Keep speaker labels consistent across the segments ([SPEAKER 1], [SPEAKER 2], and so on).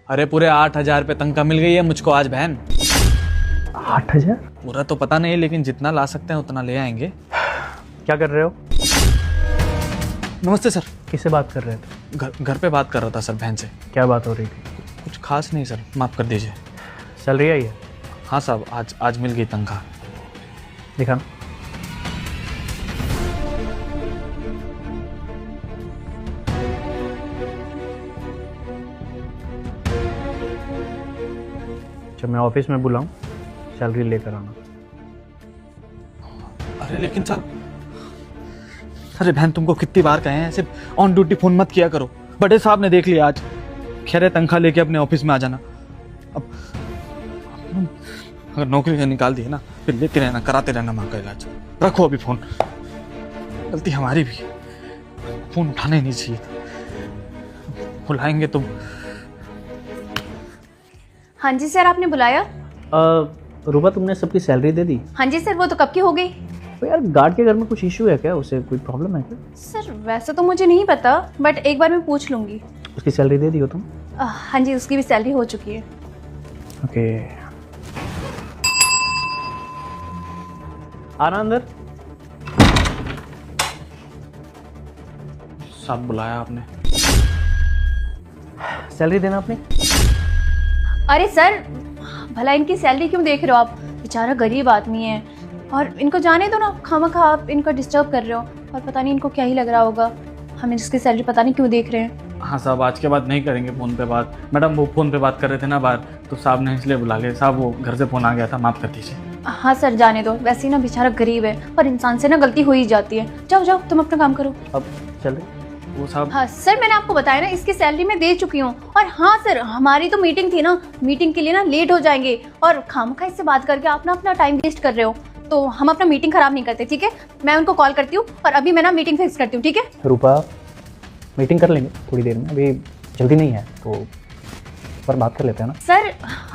[SPEAKER 1] अरे पूरे 8,000 रुपये तनख्वाह मिल गई है मुझको आज बहन।
[SPEAKER 2] 8,000?
[SPEAKER 1] पूरा तो पता नहीं लेकिन जितना ला सकते हैं उतना ले आएंगे।
[SPEAKER 2] क्या कर रहे हो?
[SPEAKER 1] नमस्ते सर।
[SPEAKER 2] किससे बात कर रहे थे?
[SPEAKER 1] घर पे बात कर रहा था सर बहन से।
[SPEAKER 2] क्या बात हो रही थी?
[SPEAKER 1] कुछ खास नहीं सर, माफ़ कर दीजिए।
[SPEAKER 2] सैलरी आई है?
[SPEAKER 1] हाँ साहब, आज मिल गई तनख्वाह।
[SPEAKER 2] दिखाना। जब मैं ऑफिस में बुलाऊं सैलरी लेकर आना।
[SPEAKER 1] अरे लेकिन सर, अरे बहन तुमको कितनी बार कहे हैं सिर्फ ऑन ड्यूटी फ़ोन मत किया करो। बड़े साहब ने देख लिया आज, कह रहे तनख्वाह लेके अपने ऑफिस में आ जाना। अब अगर नौकरी से निकाल दी है ना फिर लेते रहना, कराते रहना माँ का इलाज। रखो अभी फ़ोन, गलती हमारी भी है, फ़ोन उठाना ही नहीं चाहिए था। बुलाएंगे तो।
[SPEAKER 3] हाँ जी सर, आपने बुलाया?
[SPEAKER 2] रूपा तुमने सबकी सैलरी दे दी?
[SPEAKER 3] हाँ जी सर, वो तो कब की हो गई।
[SPEAKER 2] तो यार गार्ड के घर में कुछ इशू है क्या? उसे कोई प्रॉब्लम है क्या?
[SPEAKER 3] सर वैसे तो मुझे नहीं पता, बट एक बार मैं पूछ लूँगी।
[SPEAKER 2] उसकी सैलरी दे दी हो तुम?
[SPEAKER 3] हाँ जी, उसकी भी सैलरी हो चुकी है।
[SPEAKER 2] ओके, आना अंदर।
[SPEAKER 1] साहब बुलाया आपने?
[SPEAKER 2] सैलरी देना अपनी।
[SPEAKER 3] अरे सर, भला इनकी सैलरी क्यों देख रहे हो आप? बेचारा गरीब आदमी है, और इनको जाने दो ना। खामखा आप इनको डिस्टर्ब कर रहे हो, और पता नहीं इनको क्या ही लग रहा होगा। हमें इसकी सैलरी पता नहीं क्यों देख रहे हैं।
[SPEAKER 1] हाँ साहब, आज के बाद नहीं करेंगे फ़ोन पे बात। मैडम वो फ़ोन पे बात कर रहे थे ना बाहर, तो साहब ने इसलिए बुला लिया। साहब वो घर से फ़ोन आ गया था, माफ़ कर दीजिए।
[SPEAKER 3] हाँ सर, जाने दो। वैसे ही ना बेचारा गरीब है, और इंसान से ना गलती हो ही जाती है। जाओ जाओ, तुम अपना काम करो।
[SPEAKER 2] अब चल रही?
[SPEAKER 1] वो साहब।
[SPEAKER 3] हाँ सर, मैंने आपको बताया ना, इसकी सैलरी मैं दे चुकी हूँ। और हाँ सर, हमारी तो मीटिंग थी ना, मीटिंग के लिए ना लेट हो जाएंगे, और खामखा इससे बात करके आप ना अपना टाइम वेस्ट कर रहे हो। तो हम अपना मीटिंग खराब नहीं करते, ठीक है? मैं उनको कॉल करती हूँ, और अभी मैं ना मीटिंग फिक्स करती हूँ, ठीक है?
[SPEAKER 2] रूपा, मीटिंग कर लेंगे थोड़ी देर में, अभी जल्दी नहीं है, तो पर बात कर लेते हैं ना।
[SPEAKER 3] सर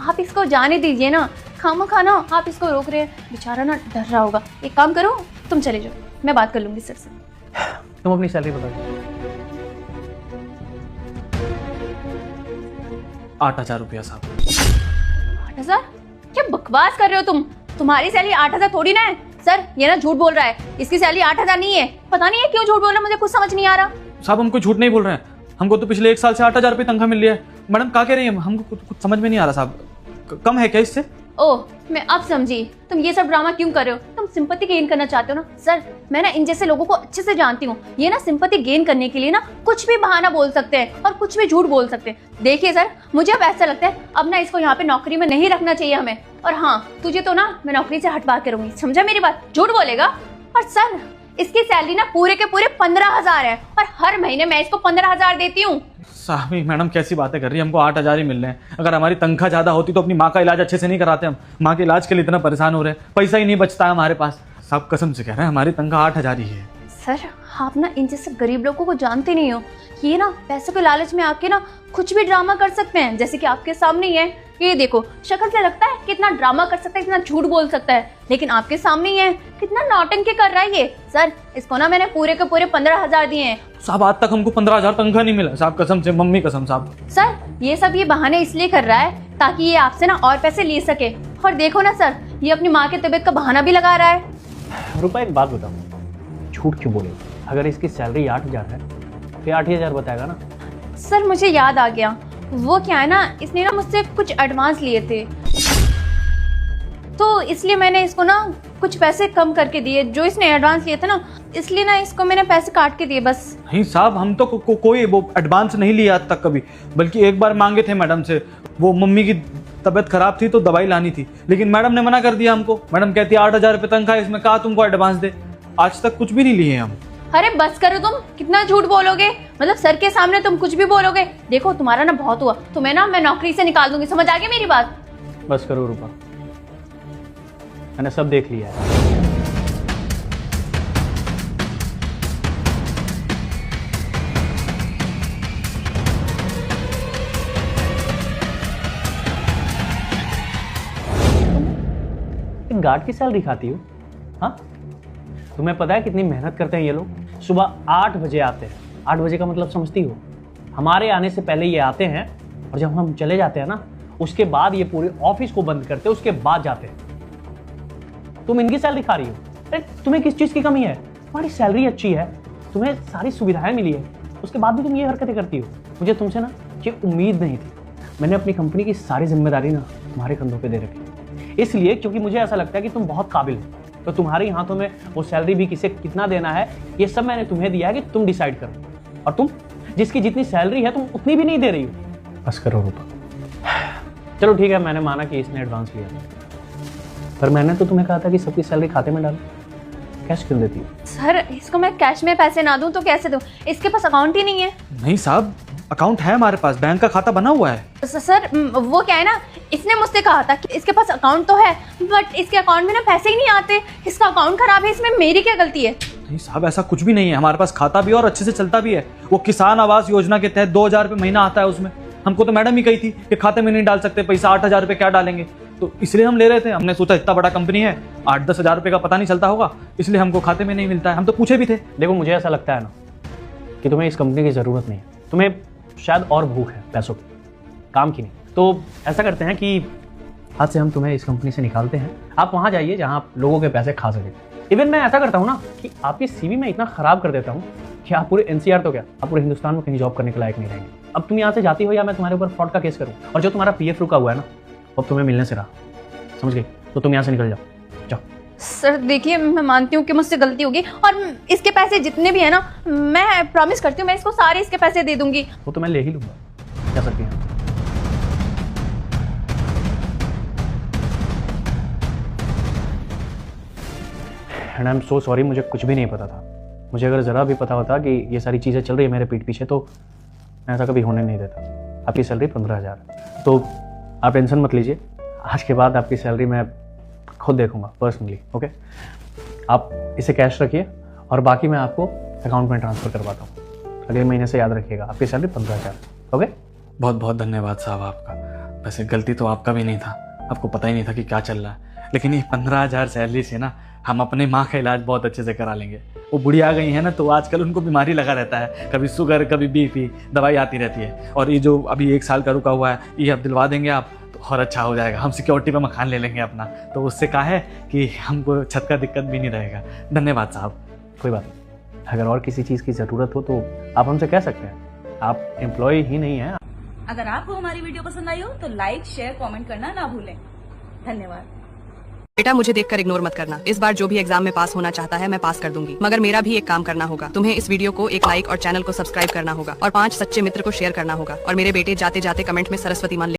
[SPEAKER 3] आप इसको जाने दीजिए ना, खामखा ना आप इसको रोक रहे हैं। बेचारा ना डर रहा होगा। एक काम करो, तुम चले जाओ, मैं बात कर लूँगी सर से।
[SPEAKER 2] तुम अपनी सैलरी बता दो।
[SPEAKER 1] 8,000 रुपया साहब।
[SPEAKER 3] 8,000? क्या बकवास कर रहे हो तुम? तुम्हारी सैलरी 8,000 थोड़ी ना है। सर ये ना झूठ बोल रहा है, इसकी सैलरी 8,000 नहीं है। पता नहीं है क्यों झूठ बोल रहा है, मुझे कुछ समझ नहीं आ रहा।
[SPEAKER 1] साहब हम कोई झूठ नहीं बोल रहे हैं, हमको तो पिछले 1 साल से 8,000 रुपये तनख्वाह मिल रही है। मैडम क्या कह रही है? हमको कुछ समझ में नहीं आ रहा साहब। कम है क्या इससे?
[SPEAKER 3] ओह, मैं अब समझी तुम ये सब ड्रामा क्यों कर रहे हो। तुम सिंपैथी गेन करना चाहते हो ना। सर मैं ना इन जैसे लोगों को अच्छे से जानती हूँ। ये ना सिंपैथी गेन करने के लिए ना कुछ भी बहाना बोल सकते हैं, और कुछ भी झूठ बोल सकते हैं। देखिए सर, मुझे अब ऐसा लगता है अब ना इसको यहाँ पे नौकरी में नहीं रखना चाहिए हमें। और हाँ, तुझे तो ना मैं नौकरी से हटवा के रहूंगी, समझा मेरी बात? झूठ बोलेगा। और सर इसकी सैलरी ना पूरे के पूरे 15,000 है, और हर महीने मैं इसको 15,000 देती हूँ।
[SPEAKER 1] साहब मैडम कैसी बातें कर रही है? हमको 8,000 ही मिल रहे हैं। अगर हमारी तनख्वाह ज़्यादा होती तो अपनी माँ का इलाज अच्छे से नहीं कराते हम। माँ के इलाज के लिए इतना परेशान हो रहे हैं, पैसा ही नहीं बचता है हमारे पास। साहब कसम से कह रहे हैं, हमारी तनख्वाह 8,000 ही है।
[SPEAKER 3] सर आप ना इन जैसे गरीब लोगों को जानते नहीं हो। ये ना पैसों के लालच में आके ना कुछ भी ड्रामा कर सकते हैं, जैसे कि आपके सामने ही है। ये देखो, शक्ल से लगता है कितना ड्रामा कर सकता है, कितना झूठ बोल सकता है, लेकिन आपके सामने ही है कितना नौटंकी कर रहा है ये। सर इसको ना मैंने पूरे के पूरे 15,000 दिए हैं।
[SPEAKER 1] साहब आज तक हमको 15,000 तनख्वाह नहीं मिला साहब, कसम से, मम्मी कसम साहब।
[SPEAKER 3] सर ये सब ये बहाने इसलिए कर रहा है ताकि ये आपसे ना और पैसे ले सके। और देखो ना सर, ये अपनी माँ की तबीयत का बहाना भी लगा रहा है।
[SPEAKER 2] रूपा एक बात बताओ, झूठ क्यों बोले? अगर इसकी सैलरी 8,000 है फिर 8,000 बताएगा ना।
[SPEAKER 3] सर मुझे याद आ गया, वो क्या है ना, इसने ना मुझसे कुछ एडवांस लिए थे, तो इसलिए मैंने इसको ना कुछ पैसे कम करके दिए। जो इसने एडवांस लिए थे ना, इसलिए ना इसको मैंने पैसे काट के दिए बस।
[SPEAKER 1] नहीं साहब, हम तो कोई वो एडवांस नहीं लिया आज तक कभी, बल्कि एक बार मांगे थे मैडम से। वो मम्मी की तबीयत खराब थी तो दवाई लानी थी, लेकिन मैडम ने मना कर दिया हमको। मैडम कहती है 8,000 रुपये तनख्वाह, इसमें कहा तुमको एडवांस दे। आज तक कुछ भी नहीं लिए हम।
[SPEAKER 3] अरे बस करो तुम, कितना झूठ बोलोगे? मतलब सर के सामने तुम कुछ भी बोलोगे। देखो तुम्हारा ना बहुत हुआ, तुम्हें ना मैं नौकरी से निकाल दूंगी, समझ आ गई मेरी बात?
[SPEAKER 2] बस करो रूपा, मैंने सब देख लिया है। तुम गार्ड की सैलरी खाती हो? हाँ, तुम्हें पता है कितनी मेहनत करते हैं ये लोग? सुबह 8 बजे आते हैं। 8 बजे का मतलब समझती हो? हमारे आने से पहले ये आते हैं, और जब हम चले जाते हैं ना, उसके बाद ये पूरे ऑफिस को बंद करते हैं, उसके बाद जाते हैं। तुम इनकी सैलरी खा रही हो। अरे तुम्हें किस चीज़ की कमी है? तुम्हारी सैलरी अच्छी है, तुम्हें सारी सुविधाएं मिली है, उसके बाद भी तुम ये हरकतें करती हो। मुझे तुमसे ना ये उम्मीद नहीं थी। मैंने अपनी कंपनी की सारी जिम्मेदारी ना तुम्हारे कंधों पे दे रखी, इसलिए क्योंकि मुझे ऐसा लगता है कि तुम बहुत काबिल हो। तो तुम्हारे हाथों में वो सैलरी भी किसे कितना देना है, ये सब मैंने तुम्हें दिया है कि तुम डिसाइड करो। और तुम जिसकी जितनी सैलरी है तुम उतनी भी नहीं दे रही हो। बस करो रूपा। चलो ठीक है, मैंने माना कि इसने एडवांस लिया, पर मैंने तो तुम्हें कहा था कि सबकी सैलरी खाते में डालो। कैश क्यों देती हो?
[SPEAKER 3] सर इसको मैं कैश में पैसे ना दूं तो कैसे दूं? इसके पास अकाउंट ही नहीं है।
[SPEAKER 1] नहीं साहब, अकाउंट है हमारे पास, बैंक का खाता बना हुआ है।
[SPEAKER 3] सर वो क्या है ना, इसने मुझसे कहा था कि इसके पास अकाउंट तो है, बट इसके अकाउंट में ना पैसे ही नहीं आते। इसका अकाउंट खराब है, इसमें मेरी क्या गलती है?
[SPEAKER 1] नहीं साहब, ऐसा कुछ भी नहीं है। हमारे पास खाता भी है और अच्छे से चलता भी है। वो किसान आवास योजना के तहत 2,000 रुपये महीना आता है उसमें। हमको तो मैडम ही कही थी कि खाते में नहीं डाल सकते पैसा, 8,000 रुपये क्या डालेंगे, तो इसलिए हम ले रहे थे। हमने सोचा इतना बड़ा कंपनी है, 8-10 हज़ार रुपये का पता नहीं चलता होगा, इसलिए हमको खाते में नहीं मिलता है। हम तो पूछे भी थे।
[SPEAKER 2] देखो मुझे ऐसा लगता है ना कि तुम्हें इस कंपनी की ज़रूरत नहीं है, तुम्हें शायद और भूख है पैसों की, काम की नहीं। तो ऐसा करते हैं कि आज से हम तुम्हें इस कंपनी से निकालते हैं। आप वहाँ जाइए जहाँ आप लोगों के पैसे खा सके। इवन मैं ऐसा करता हूँ ना कि आपकी सीवी में इतना ख़राब कर देता हूँ कि आप पूरे NCR तो क्या, आप पूरे हिंदुस्तान में कहीं जॉब करने के लायक नहीं रहेंगे। अब तुम यहाँ से जाती हो या मैं तुम्हारे ऊपर फ्रॉड का केस करूँ, और जो तुम्हारा PF रुका हुआ है ना, अब तुम्हें मिलने से रहा, समझ गई? तो तुम यहाँ से निकल जाओ, जाओ।
[SPEAKER 3] सर देखिए, मैं मानती हूँ कि मुझसे गलती होगी, और इसके पैसे जितने भी है ना, मैं प्रॉमिस करती हूँ मैं इसको सारे इसके पैसे दे दूंगी।
[SPEAKER 2] वो तो मैं ले ही लूँगा, जा सकती हैं। And I am so sorry, मुझे कुछ भी नहीं पता था। मुझे अगर ज़रा भी पता होता कि ये सारी चीज़ें चल रही है मेरे पीठ पीछे, तो मैं ऐसा कभी होने नहीं देता। आपकी सैलरी 15,000, तो आप टेंशन मत लीजिए। आज के बाद आपकी सैलरी मैं खुद देखूंगा पर्सनली, ओके? आप इसे कैश रखिए और बाकी मैं आपको अकाउंट में ट्रांसफ़र करवाता हूँ। अगले महीने से याद रखिएगा, आपकी सैलरी 15,000, ओके?
[SPEAKER 1] बहुत बहुत धन्यवाद साहब आपका। वैसे गलती तो आपका भी नहीं था, आपको पता ही नहीं था कि क्या चल रहा है। लेकिन ये 15,000 सैलरी से ना हम अपने माँ का इलाज बहुत अच्छे से करा लेंगे। वो बुढ़िया आ गई है ना, तो आजकल उनको बीमारी लगा रहता है, कभी शुगर कभी BP, दवाई आती रहती है। और ये जो अभी 1 साल का रुका हुआ है, ये अब दिलवा देंगे आप तो और अच्छा हो जाएगा। हम सिक्योरिटी पे मकान ले लेंगे अपना, तो उससे कहा है कि हमको छत का दिक्कत भी नहीं रहेगा। धन्यवाद साहब।
[SPEAKER 2] कोई बात नहीं, अगर और किसी चीज़ की ज़रूरत हो तो आप हमसे कह सकते हैं। आप एम्प्लॉय ही नहीं हैं।
[SPEAKER 4] अगर आपको हमारी वीडियो पसंद आई हो तो लाइक, शेयर, कमेंट करना ना भूलें। धन्यवाद।
[SPEAKER 5] बेटा मुझे देखकर इग्नोर मत करना। इस बार जो भी एग्जाम में पास होना चाहता है मैं पास कर दूंगी, मगर मेरा भी एक काम करना होगा। तुम्हें इस वीडियो को एक लाइक और चैनल को सब्सक्राइब करना होगा और 5 सच्चे मित्र को शेयर करना होगा। और मेरे बेटे जाते जाते कमेंट में सरस्वती मान